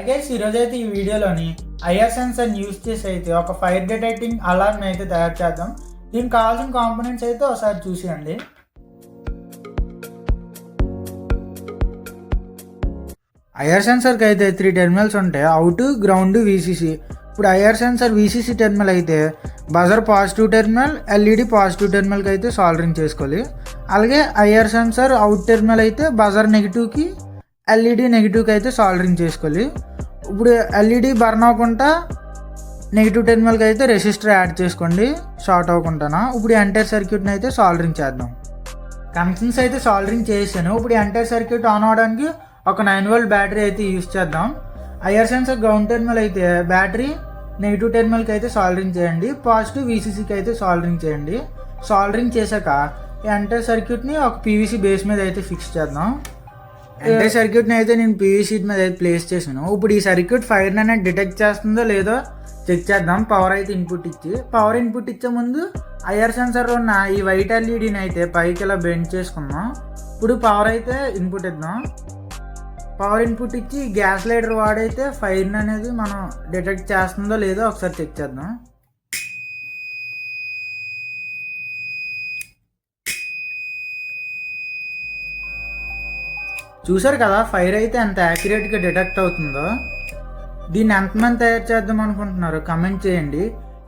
Guys ఈరోజు అయితే ఈ వీడియోలోని ఐఆర్ సెన్సర్ని యూజ్ చేసి అయితే ఒక ఫైర్ డిటెక్టింగ్ అలార్మ్ అయితే తయారు చేద్దాం. దీనికి కావాల్సిన కాంపోనెంట్స్ అయితే ఒకసారి చూసేయండి. ఐఆర్ సెన్సర్కి అయితే 3 టెర్మినల్స్ ఉంటాయి, అవుట్, గ్రౌండ్, వీసీసీ. ఇప్పుడు ఐఆర్ సెన్సర్ వీసీసీ టెర్మినల్ అయితే buzzer positive terminal, LED positive టెర్మినల్కి అయితే సాల్డరింగ్ చేసుకోవాలి. అలాగే ఐఆర్ సెన్సర్ అవుట్ టెర్మినల్ అయితే బజర్ నెగిటివ్కి, ఎల్ఈడి నెగిటివ్కి అయితే సాల్డరింగ్ చేసుకోవాలి. ఇప్పుడు ఎల్ఈడి బర్న్ అవ్వకుండా నెగిటివ్ టెర్మినల్కి అయితే రెసిస్టర్ యాడ్ చేసుకోండి షార్ట్ అవ్వకుండా. ఇప్పుడు ఎంటైర్ సర్క్యూట్ని అయితే సాల్డరింగ్ చేద్దాం. కనెక్షన్స్ అయితే సాల్డరింగ్ చేసాను. ఇప్పుడు ఎంటైర్ సర్క్యూట్ ఆన్ అవ్వడానికి ఒక 9V బ్యాటరీ అయితే యూజ్ చేద్దాం. ఐఆర్ సెన్సర్ గ్రౌండ్ టెర్మినల్ అయితే బ్యాటరీ నెగిటివ్ టెర్మినల్కి అయితే సాల్డరింగ్ చేయండి, పాజిటివ్ వీసీసీకి అయితే సాల్డరింగ్ చేయండి. సాల్డరింగ్ చేశాక ఎంటైర్ సర్క్యూట్ని ఒక పీవీసీ బేస్ మీద అయితే ఫిక్స్ చేద్దాం. ఎంటైర్ సర్క్యూట్ని అయితే నేను పీవీసీ మీద అయితే ప్లేస్ చేశాను. ఇప్పుడు ఈ సర్క్యూట్ ఫైర్ అనేది డిటెక్ట్ చేస్తుందో లేదో చెక్ చేద్దాం. పవర్ అయితే ఇన్పుట్ ఇచ్చే ముందు ఐఆర్ సెన్సర్లో ఉన్న ఈ వైట్ ఎల్ఈడిని అయితే పైకి ఇలా బెండ్ చేసుకుందాం. ఇప్పుడు పవర్ అయితే ఇన్పుట్ ఇద్దాం. పవర్ ఇన్పుట్ ఇచ్చి గ్యాస్ లైటర్ వాడైతే ఫైర్ అనేది మనం డిటెక్ట్ చేస్తుందో లేదో ఒకసారి చెక్ చేద్దాం. చూసారు కదా ఫైర్ అయితే ఎంత యాక్యురేట్గా డిటెక్ట్ అవుతుందో. దీన్ని ఎంతమంది తయారు చేద్దాం అనుకుంటున్నారో కమెంట్ చేయండి.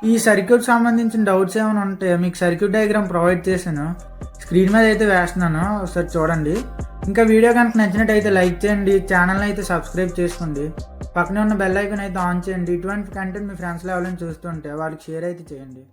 ఈ సర్క్యూట్ సంబంధించిన డౌట్స్ ఏమైనా ఉంటే మీకు సర్క్యూట్ డయాగ్రామ్ ప్రొవైడ్ చేశాను, స్క్రీన్ మీద అయితే వేస్తున్నాను, ఒకసారి చూడండి. ఇంకా వీడియో కనుక నచ్చినట్టయితే లైక్ చేయండి, ఛానల్ని అయితే సబ్స్క్రైబ్ చేసుకోండి, పక్కనే ఉన్న బెల్ ఐకాన్ అయితే ఆన్ చేయండి. ఇటువంటి కంటెంట్ మీ ఫ్రెండ్స్లో ఎవరైనా చూస్తుంటే వాళ్ళకి షేర్ అయితే చేయండి.